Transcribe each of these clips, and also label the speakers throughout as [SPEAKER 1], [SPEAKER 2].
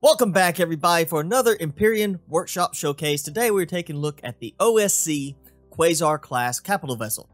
[SPEAKER 1] Welcome back, everybody, for another Empyrion Workshop Showcase. Today we're taking a look at the OSC Quasar Class capital vessel.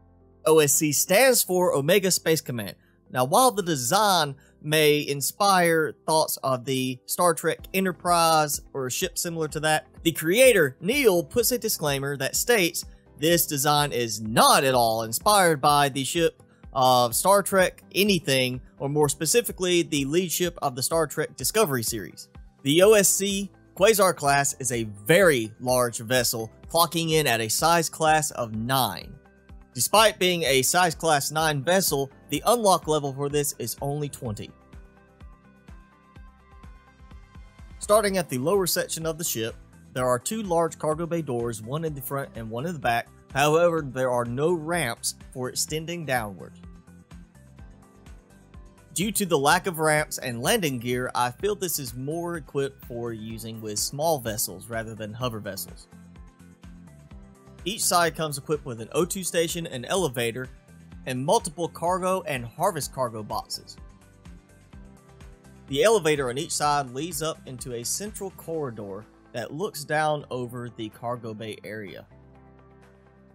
[SPEAKER 1] OSC stands for Omega Space Command. Now, while the design may inspire thoughts of the Star Trek Enterprise or a ship similar to that, the creator, Neal, puts a disclaimer that states this design is not at all inspired by the ship of Star Trek anything, or more specifically, the lead ship of the Star Trek Discovery series. The OSC Quasar Class is a very large vessel, clocking in at a size class of 9. Despite being a size class 9 vessel, the unlock level for this is only 20. Starting at the lower section of the ship, there are 2 large cargo bay doors, one in the front and one in the back. However, there are no ramps for extending downward. Due to the lack of ramps and landing gear, I feel this is more equipped for using with small vessels rather than hover vessels. Each side comes equipped with an O2 station, an elevator, and multiple cargo and harvest cargo boxes. The elevator on each side leads up into a central corridor that looks down over the cargo bay area.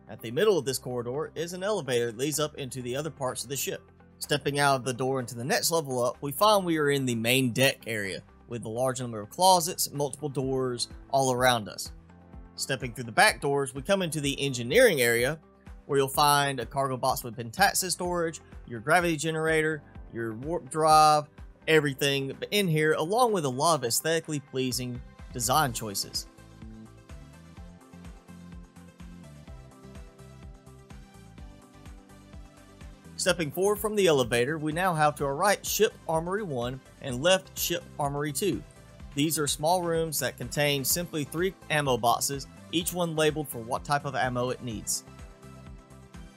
[SPEAKER 1] At the middle of this corridor is an elevator that leads up into the other parts of the ship. Stepping out of the door into the next level up, we find we are in the main deck area with a large number of closets, multiple doors all around us. Stepping through the back doors, we come into the engineering area where you'll find a cargo box with pentaxis storage, your gravity generator, your warp drive, everything in here, along with a lot of aesthetically pleasing design choices. Stepping forward from the elevator, we now have to our right Ship Armory 1 and left Ship Armory 2. These are small rooms that contain simply 3 ammo boxes, each one labeled for what type of ammo it needs.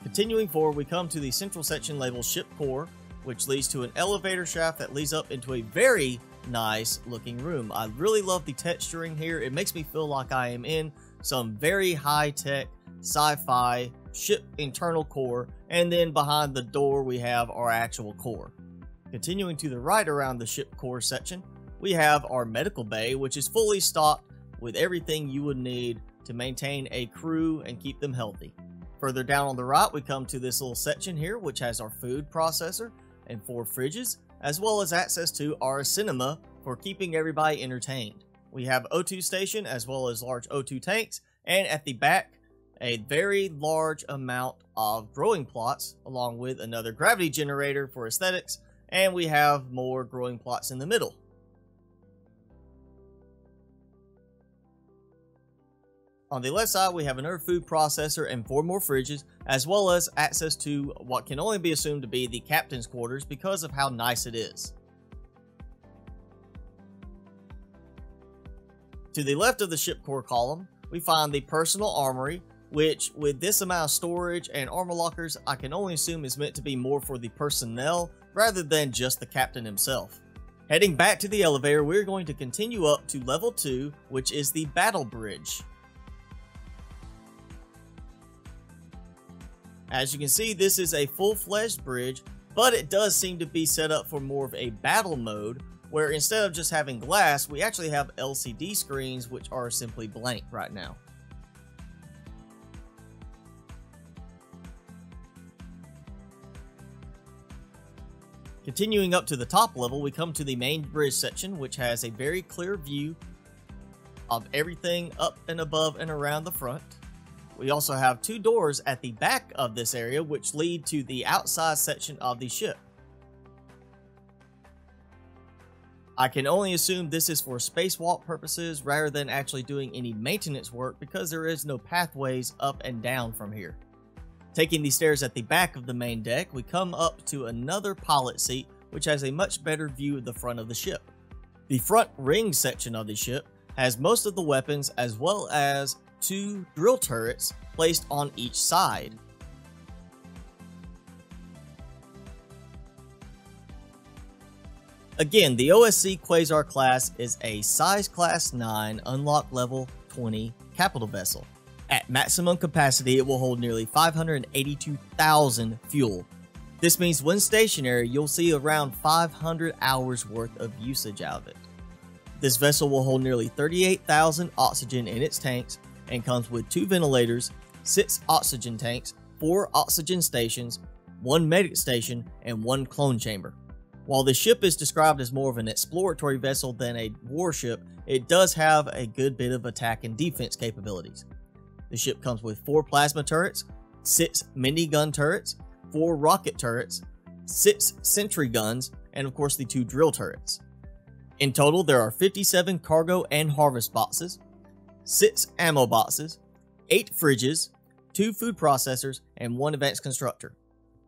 [SPEAKER 1] Continuing forward, we come to the central section labeled Ship Core, which leads to an elevator shaft that leads up into a very nice looking room. I really love the texturing here. It makes me feel like I am in some very high-tech sci-fi ship internal core, and then behind the door we have our actual core. Continuing to the right around the ship core section, we have our medical bay, which is fully stocked with everything you would need to maintain a crew and keep them healthy. Further down on the right, we come to this little section here, which has our food processor and 4 fridges, as well as access to our cinema for keeping everybody entertained. We have O2 station as well as large O2 tanks, and at the back, a very large amount of growing plots, along with another gravity generator for aesthetics, and we have more growing plots in the middle. On the left side, we have another food processor and 4 more fridges, as well as access to what can only be assumed to be the captain's quarters because of how nice it is. To the left of the ship core column, we find the personal armory, which with this amount of storage and armor lockers, I can only assume is meant to be more for the personnel rather than just the captain himself. Heading back to the elevator, we're going to continue up to level 2, which is the battle bridge. As you can see, this is a full-fledged bridge, but it does seem to be set up for more of a battle mode, where instead of just having glass, we actually have LCD screens which are simply blank right now. Continuing up to the top level, we come to the main bridge section, which has a very clear view of everything up and above and around the front. We also have 2 doors at the back of this area, which lead to the outside section of the ship. I can only assume this is for spacewalk purposes rather than actually doing any maintenance work because there is no pathways up and down from here. Taking the stairs at the back of the main deck, we come up to another pilot seat, which has a much better view of the front of the ship. The front ring section of the ship has most of the weapons as well as 2 drill turrets placed on each side. Again, the OSC Quasar Class is a size class 9 unlock level 20 capital vessel. At maximum capacity, it will hold nearly 582,000 fuel. This means when stationary, you'll see around 500 hours worth of usage out of it. This vessel will hold nearly 38,000 oxygen in its tanks and comes with 2 ventilators, 6 oxygen tanks, 4 oxygen stations, 1 medic station, and 1 clone chamber. While the ship is described as more of an exploratory vessel than a warship, it does have a good bit of attack and defense capabilities. The ship comes with 4 plasma turrets, 6 minigun turrets, 4 rocket turrets, 6 sentry guns, and of course the 2 drill turrets. In total, there are 57 cargo and harvest boxes, 6 ammo boxes, 8 fridges, 2 food processors, and 1 advanced constructor.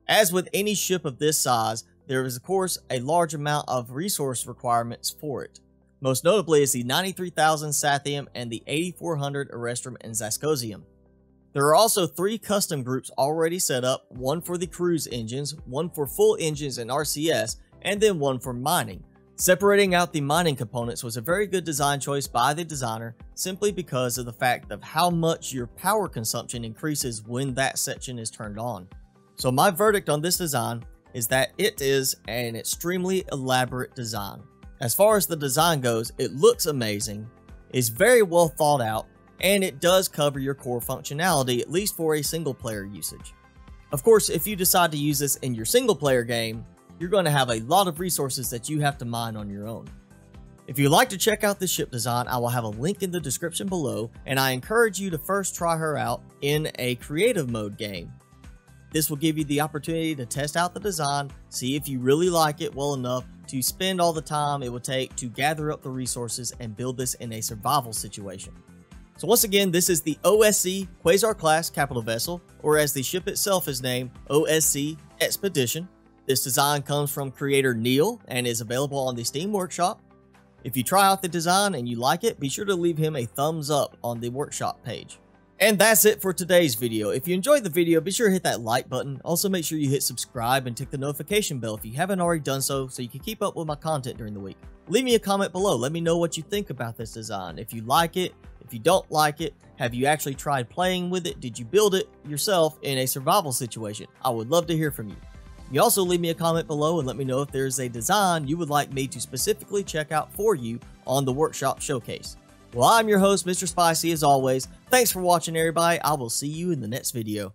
[SPEAKER 1] As with any ship of this size, there is of course a large amount of resource requirements for it. Most notably is the 93,000 Sathium and the 8,400 Erestrum and Zascosium. There are also 3 custom groups already set up, one for the cruise engines, one for full engines and RCS, and then one for mining. Separating out the mining components was a very good design choice by the designer, simply because of the fact of how much your power consumption increases when that section is turned on. So my verdict on this design is that it is an extremely elaborate design. As far as the design goes, it looks amazing, is very well thought out, and it does cover your core functionality, at least for a single player usage. Of course, if you decide to use this in your single player game, you're going to have a lot of resources that you have to mine on your own. If you'd like to check out this ship design, I will have a link in the description below, and I encourage you to first try her out in a creative mode game. This will give you the opportunity to test out the design, see if you really like it well enough to spend all the time it would take to gather up the resources and build this in a survival situation. So once again, this is the OSC Quasar Class capital vessel, or as the ship itself is named, OSC Expedition. This design comes from creator Neal and is available on the Steam Workshop. If you try out the design and you like it, be sure to leave him a thumbs up on the workshop page. And that's it for today's video. If you enjoyed the video, be sure to hit that like button. Also make sure you hit subscribe and tick the notification bell if you haven't already done so you can keep up with my content during the week. Leave me a comment below. Let me know what you think about this design. If you like it, if you don't like it, have you actually tried playing with it? Did you build it yourself in a survival situation? I would love to hear from you. You also leave me a comment below and let me know if there's a design you would like me to specifically check out for you on the workshop showcase. Well, I'm your host, Mr. Spicy, as always. Thanks for watching, everybody. I will see you in the next video.